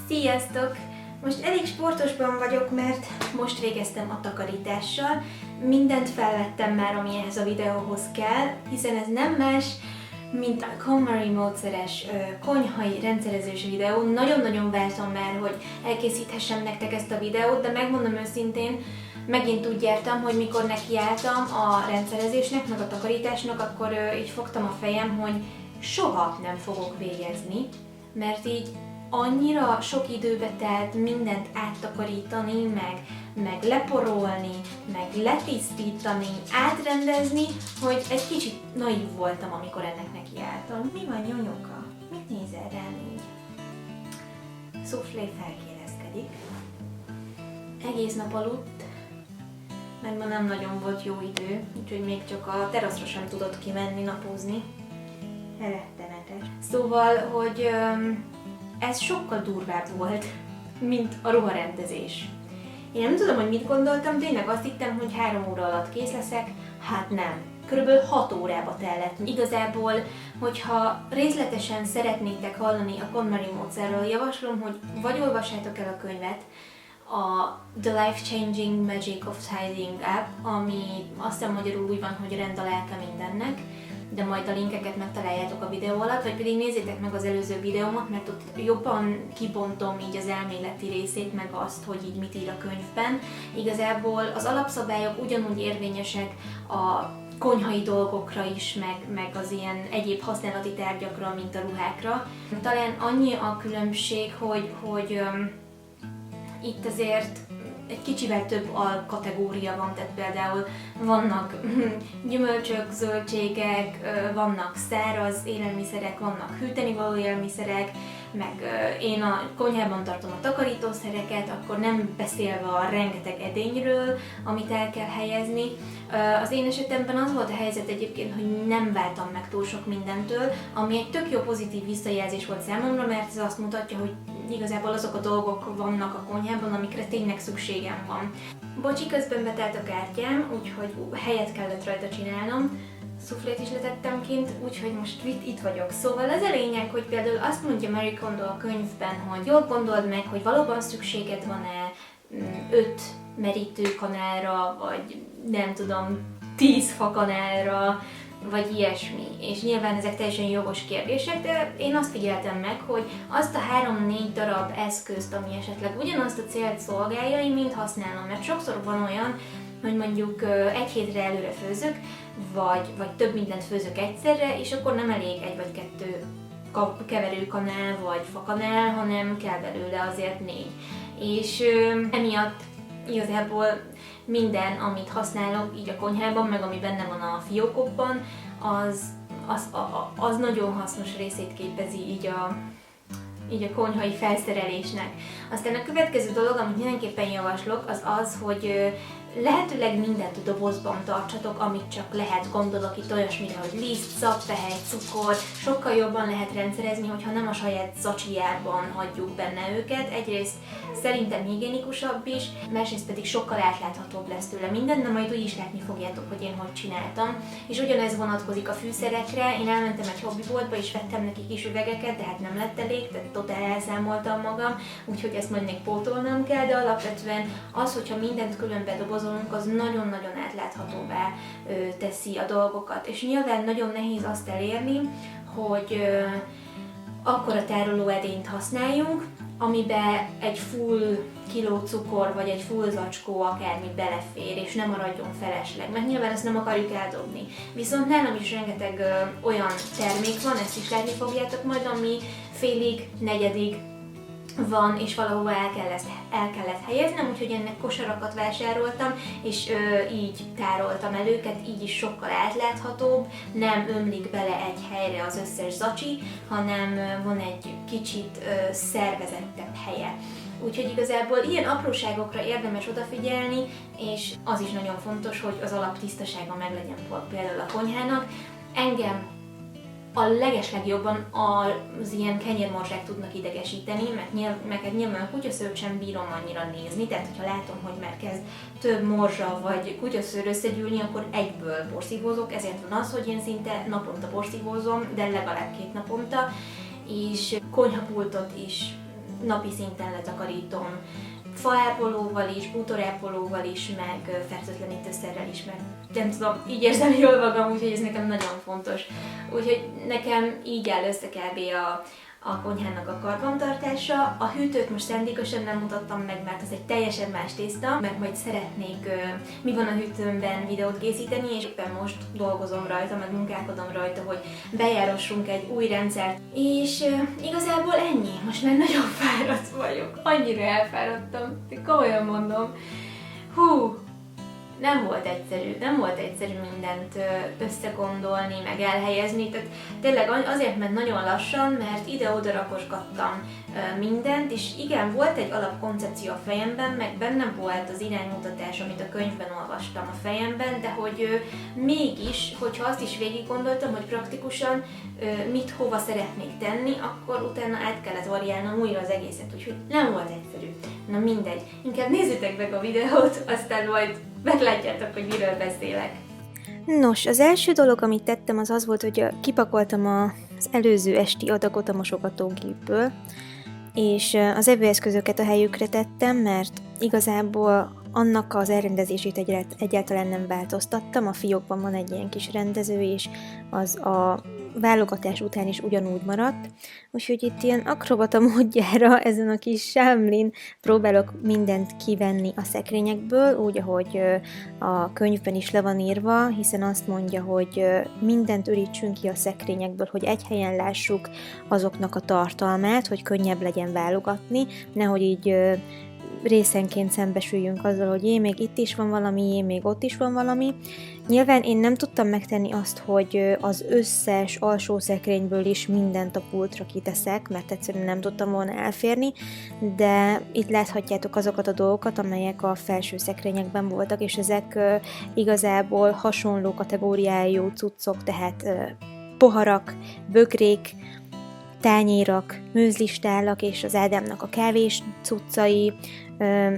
Sziasztok! Most elég sportosban vagyok, mert most végeztem a takarítással. Mindent felvettem már, ami ehhez a videóhoz kell, hiszen ez nem más, mint a KonMari módszeres konyhai rendszerezős videó. Nagyon-nagyon vártam már, hogy elkészíthessem nektek ezt a videót, de megmondom őszintén, megint úgy jártam, hogy mikor nekiálltam a rendszerezésnek, meg a takarításnak, akkor így fogtam a fejem, hogy soha nem fogok végezni, mert így annyira sok időbe telt mindent áttakarítani, meg leporolni, meg letisztítani, átrendezni, hogy egy kicsit naív voltam, amikor ennek nekiálltam. Mi van, nyonyoka? Mit nézel rám így? Szuflé felkérezkedik. Egész nap aludt, mert ma nem nagyon volt jó idő, úgyhogy még csak a teraszra sem tudott kimenni napozni. Rettenetes. Szóval, hogy ez sokkal durvább volt, mint a ruharendezés. Én nem tudom, hogy mit gondoltam, tényleg azt hittem, hogy 3 óra alatt kész leszek, hát nem. Körülbelül 6 órába tellett. Igazából, hogyha részletesen szeretnétek hallani a KonMari módszerről, javaslom, hogy vagy olvassátok el a könyvet, a The Life Changing Magic of Tidying Up, ami azt hiszem magyarul úgy van, hogy rend a lelke mindennek, de majd a linkeket megtaláljátok a videó alatt, vagy pedig nézzétek meg az előző videómat, mert ott jobban kibontom így az elméleti részét, meg azt, hogy így mit ír a könyvben. Igazából az alapszabályok ugyanúgy érvényesek a konyhai dolgokra is, meg az ilyen egyéb használati tárgyakra, mint a ruhákra. Talán annyi a különbség, hogy itt azért egy kicsivel több alkategória van, tehát például vannak gyümölcsök, zöldségek, vannak száraz élelmiszerek, vannak hűtenivaló élelmiszerek, meg én a konyhában tartom a takarítószereket, akkor nem beszélve a rengeteg edényről, amit el kell helyezni. Az én esetemben az volt a helyzet egyébként, hogy nem vártam meg túl sok mindentől, ami egy tök jó pozitív visszajelzés volt számomra, mert ez azt mutatja, hogy igazából azok a dolgok vannak a konyhában, amikre tényleg szükségem van. Bocsi, közben betelt a kártyám, úgyhogy helyet kellett rajta csinálnom. Szuflét is letettem kint, úgyhogy most itt vagyok. Szóval ez a lényeg, hogy például azt mondja Marie Kondo a könyvben, hogy jól gondold meg, hogy valóban szükséged van-e 5 merítőkanálra, vagy nem tudom, 10 fakanálra, vagy ilyesmi. És nyilván ezek teljesen jogos kérdések, de én azt figyeltem meg, hogy azt a 3-4 darab eszközt, ami esetleg ugyanazt a célt szolgálja, én mind használom, mert sokszor van olyan, hogy mondjuk egy hétre előre főzök, vagy több mindent főzök egyszerre, és akkor nem elég 1 vagy 2 keverőkanál vagy fakanál, hanem kell belőle azért 4. És emiatt igazából minden, amit használok így a konyhában, meg ami benne van a fiókokban, az nagyon hasznos részét képezi így a konyhai felszerelésnek. Aztán a következő dolog, amit mindenképpen javaslok, az, hogy lehetőleg mindent dobozban tartsatok, amit csak lehet. Gondolok itt olyasmire, hogy liszt, szabfehely, cukor, sokkal jobban lehet rendszerezni, hogyha nem a saját zacsijában hagyjuk benne őket. Egyrészt szerintem higiénikusabb is, másrészt pedig sokkal átláthatóbb lesz tőle minden, de majd úgy is látni fogjátok, hogy én hogy csináltam. És ugyanez vonatkozik a fűszerekre, én elmentem egy hobbiboltba és vettem neki kis üvegeket, de hát nem lett elég, tehát totál elszámoltam magam, úgyhogy ezt majd még pótolnom kell, de alapvetően az, hogyha mindent külön bedobozolunk, az nagyon-nagyon átláthatóvá teszi a dolgokat. És nyilván nagyon nehéz azt elérni, hogy akkora tárolóedényt használjunk, amiben egy full kiló cukor, vagy egy full zacskó akármi belefér, és nem maradjon felesleg, mert nyilván ezt nem akarjuk eldobni. Viszont nálam is rengeteg olyan termék van, ezt is látni fogjátok majd, ami félig, negyedig van, és valahova el kellett helyeznem, úgyhogy ennek kosarakat vásároltam, és így tároltam el őket, így is sokkal átláthatóbb, nem ömlik bele egy helyre az összes zacsi, hanem van egy kicsit szervezettebb helye. Úgyhogy igazából ilyen apróságokra érdemes odafigyelni, és az is nagyon fontos, hogy az alaptisztasága meglegyen például a konyhának. Engem a legeslegjobban az ilyen kenyérmorzsák tudnak idegesíteni, mert nyilván a kutyaszőrt sem bírom annyira nézni, tehát hogyha látom, hogy már kezd több morzsa vagy kutyaszőr összegyűlni, akkor egyből porszívózok, ezért van az, hogy én szinte naponta porszívózom, de legalább 2 naponta, és konyhapultot is napi szinten letakarítom. Faápolóval is, bútorápolóval is, meg fertőtlenítőszerrel is, meg nem tudom, így érzem jól magam, úgyhogy ez nekem nagyon fontos. Úgyhogy nekem így áll össze kb. A konyhának a karbantartása. A hűtőt most szándékosan nem mutattam meg, mert az egy teljesen más tészta, mert majd szeretnék Mi van a hűtőmben videót készíteni, és éppen most dolgozom rajta, meg munkálkodom rajta, hogy bejárossunk egy új rendszert. És igazából ennyi. Most már nagyon fáradt vagyok. Annyira elfáradtam. Komolyan mondom. Hú! Nem volt egyszerű mindent összegondolni, meg elhelyezni, tehát tényleg azért ment nagyon lassan, mert ide-oda rakosgattam mindent, és igen, volt egy alapkoncepció a fejemben, meg bennem volt az iránymutatás, amit a könyvben olvastam a fejemben, de hogy mégis, hogyha azt is végig gondoltam, hogy praktikusan mit hova szeretnék tenni, akkor utána át kellett variálnom újra az egészet, úgyhogy nem volt egyszerű. Na mindegy, inkább nézzétek meg a videót, aztán majd meglátjátok, hogy miről beszélek. Nos, az első dolog, amit tettem, az volt, hogy kipakoltam az előző esti adagot a mosogatógépből, és az evőeszközöket a helyükre tettem, mert igazából annak az elrendezését egyáltalán nem változtattam. A fiókban van egy ilyen kis rendező, és az a válogatás után is ugyanúgy maradt. Úgyhogy itt ilyen akrobata módjára ezen a kis sámlin próbálok mindent kivenni a szekrényekből, úgy, ahogy a könyvben is le van írva, hiszen azt mondja, hogy mindent ürítsünk ki a szekrényekből, hogy egy helyen lássuk azoknak a tartalmát, hogy könnyebb legyen válogatni, nehogy így részenként szembesüljünk azzal, hogy még itt is van valami, még ott is van valami. Nyilván én nem tudtam megtenni azt, hogy az összes alsó szekrényből is mindent a pultra kiteszek, mert egyszerűen nem tudtam volna elférni, de itt láthatjátok azokat a dolgokat, amelyek a felső szekrényekben voltak, és ezek igazából hasonló kategóriájú cuccok, tehát poharak, bögrék, tányérak, mőzlistálak és az Ádámnak a kávés cuccai,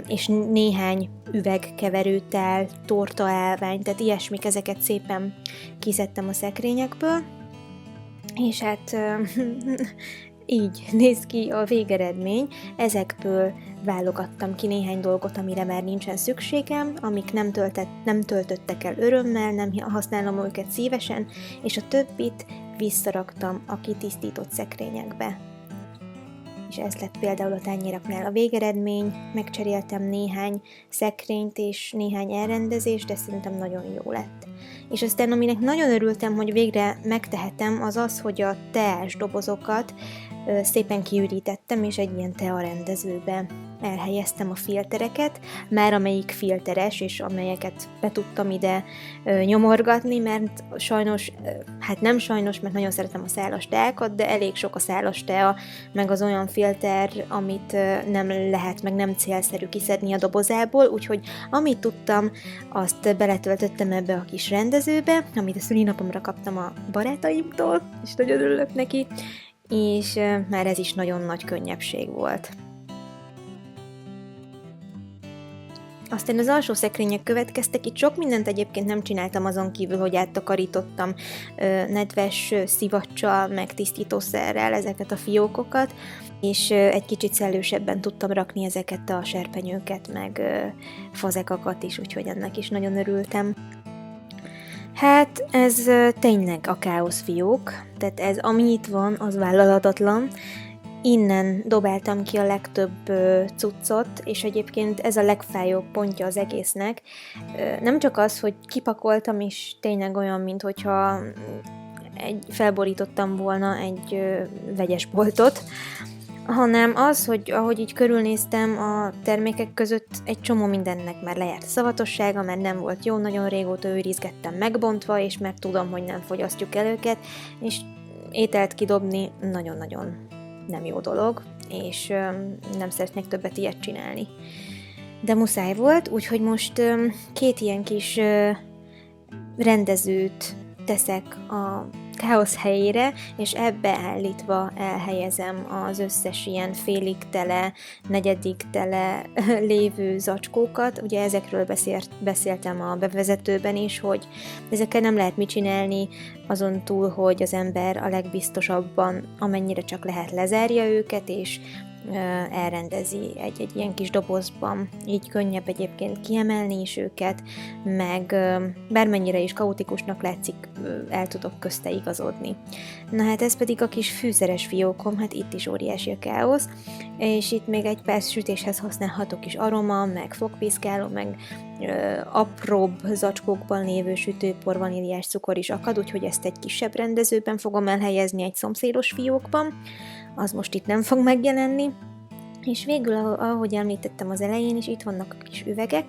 és néhány üvegkeverőtál, tortaállvány, tehát ilyesmik, ezeket szépen kiszedtem a szekrényekből, és hát így néz ki a végeredmény. Ezekből válogattam ki néhány dolgot, amire már nincsen szükségem, amik nem töltöttek el örömmel, nem használom őket szívesen, és a többit visszaraktam a kitisztított szekrényekbe. És ez lett például a tányéraknál a végeredmény, megcseréltem néhány szekrényt és néhány elrendezést, de szerintem nagyon jó lett. És aztán aminek nagyon örültem, hogy végre megtehetem, az az, hogy a teás dobozokat szépen kiürítettem, és egy ilyen tearendezőbe elhelyeztem a filtereket, már amelyik filteres, és amelyeket be tudtam ide nyomorgatni, mert sajnos, hát nem sajnos, mert nagyon szeretem a szálas teákat, de elég sok a szálas tea, meg az olyan filter, amit nem lehet, meg nem célszerű kiszedni a dobozából, úgyhogy amit tudtam, azt beletöltöttem ebbe a kis rendezőbe, amit a szülinapomra kaptam a barátaimtól, és nagyon örülök neki, és már ez is nagyon nagy könnyebbség volt. Aztán az alsó szekrények következtek, itt sok mindent egyébként nem csináltam azon kívül, hogy áttakarítottam nedves szivacsal, meg tisztítószerrel ezeket a fiókokat, és egy kicsit szellősebben tudtam rakni ezeket a serpenyőket, meg fazekakat is, úgyhogy ennek is nagyon örültem. Hát ez tényleg a káosz fiók, tehát ez ami itt van, az vállalhatatlan. Innen dobáltam ki a legtöbb cuccot, és egyébként ez a legfájóbb pontja az egésznek. Nem csak az, hogy kipakoltam, és tényleg olyan, minthogyha felborítottam volna egy vegyes boltot, hanem az, hogy ahogy így körülnéztem a termékek között, egy csomó mindennek már lejárt a szavatossága, mert nem volt jó, nagyon régóta őrizgettem megbontva, és meg tudom, hogy nem fogyasztjuk el őket, és ételt kidobni nagyon-nagyon nem jó dolog, és nem szeretnék többet ilyet csinálni. De muszáj volt, úgyhogy most két ilyen kis rendezőt teszek a káosz helyére, és ebbe állítva elhelyezem az összes ilyen félig tele, negyedik tele lévő zacskókat. Ugye ezekről beszéltem a bevezetőben is, hogy ezekkel nem lehet mit csinálni, azon túl, hogy az ember a legbiztosabban, amennyire csak lehet lezárja őket, és elrendezi egy ilyen kis dobozban, így könnyebb egyébként kiemelni is őket, meg bármennyire is kaotikusnak látszik, el tudok közte igazodni. Na hát ez pedig a kis fűszeres fiókom, hát itt is óriási a káosz, és itt még egy perc sütéshez használhatok is aroma, meg fogpiszkáló, meg apróbb zacskókban lévő sütőpor, vaníliás cukor is akad, úgyhogy ezt egy kisebb rendezőben fogom elhelyezni egy szomszédos fiókban, az most itt nem fog megjelenni. És végül, ahogy említettem az elején is, itt vannak a kis üvegek,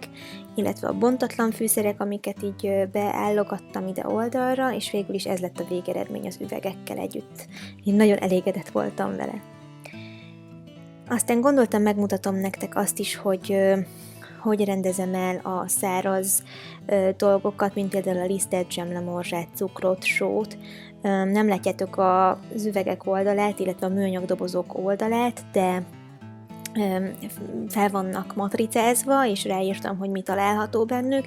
illetve a bontatlan fűszerek, amiket így beállogattam ide oldalra, és végül is ez lett a végeredmény az üvegekkel együtt. Én nagyon elégedett voltam vele. Aztán gondoltam, megmutatom nektek azt is, hogy rendezem el a száraz dolgokat, mint például a lisztet, zsemlemorzsát, cukrot, sót. Nem látjátok az üvegek oldalát, illetve a műanyag dobozok oldalát, de fel vannak matricázva, és ráírtam, hogy mi található bennük,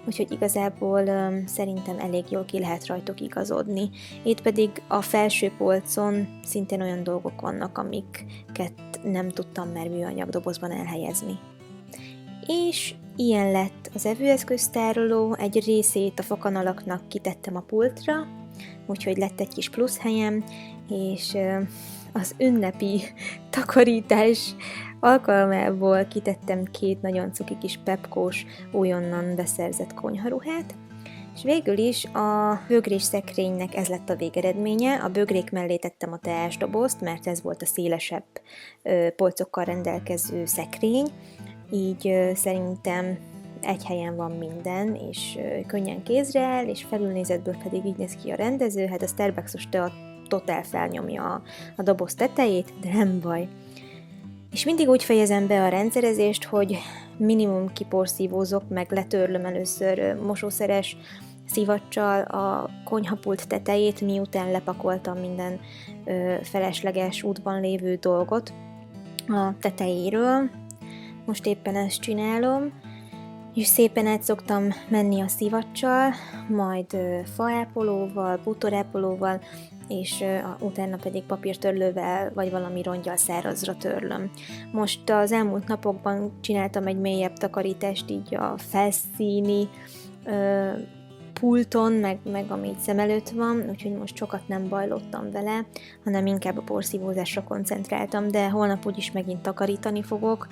úgyhogy igazából szerintem elég jól ki lehet rajtuk igazodni. Itt pedig a felső polcon szintén olyan dolgok vannak, amiket nem tudtam már műanyag dobozban elhelyezni. És ilyen lett az evőeszköztároló, egy részét a fakanalaknak kitettem a pultra, úgyhogy lett egy kis plusz helyem, és az ünnepi takarítás alkalmából kitettem 2 nagyon cuki kis pepkós, újonnan beszerzett konyharuhát, és végül is a bögrés szekrénynek ez lett a végeredménye. A bögrék mellé tettem a teásdobozt, mert ez volt a szélesebb polcokkal rendelkező szekrény, így szerintem egy helyen van minden, és könnyen kézre áll, és felülnézetből pedig így néz ki a rendező, hát a Starbucks-os tea totál felnyomja a doboz tetejét, de nem baj. És mindig úgy fejezem be a rendszerezést, hogy minimum kiporszívózok, meg letörlöm először mosószeres szivacsal a konyhapult tetejét, miután lepakoltam minden felesleges útban lévő dolgot a tetejéről. Most éppen ezt csinálom, és szépen át szoktam menni a szivacsal, majd faápolóval, bútorápolóval, és utána pedig papírtörlővel vagy valami rongyal szárazra törlöm. Most az elmúlt napokban csináltam egy mélyebb takarítást így a felszíni pulton, meg ami itt szem előtt van, úgyhogy most sokat nem bajlottam vele, hanem inkább a porszívózásra koncentráltam, de holnap úgyis megint takarítani fogok,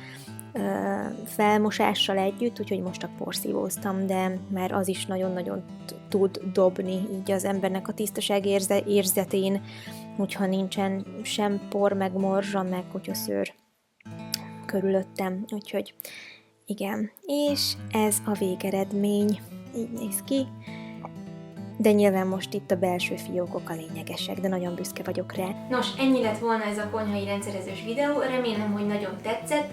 felmosással együtt, úgyhogy most csak porszívóztam, de már az is nagyon-nagyon tud dobni így az embernek a tisztaság érzetén, hogyha nincsen sem por, meg morzsa, meg kutyaszőr körülöttem, úgyhogy igen. És ez a végeredmény, így néz ki. De nyilván most itt a belső fiókok a lényegesek, de nagyon büszke vagyok rá. Nos, ennyi lett volna ez a konyhai rendszerezős videó, remélem, hogy nagyon tetszett.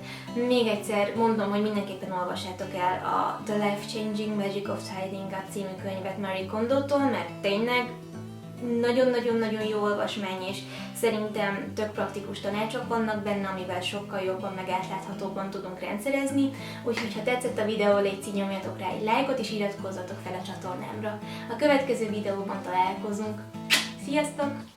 Még egyszer mondom, hogy mindenképpen olvassátok el a The Life Changing Magic of Tidying Up című könyvet Marie Kondótól, mert tényleg nagyon-nagyon-nagyon jó olvasmány, és szerintem tök praktikus tanácsok vannak benne, amivel sokkal jobban, meg átláthatóbban tudunk rendszerezni, úgyhogy ha tetszett a videó, légy szíves, nyomjatok rá egy lájkot, és iratkozzatok fel a csatornámra. A következő videóban találkozunk. Sziasztok!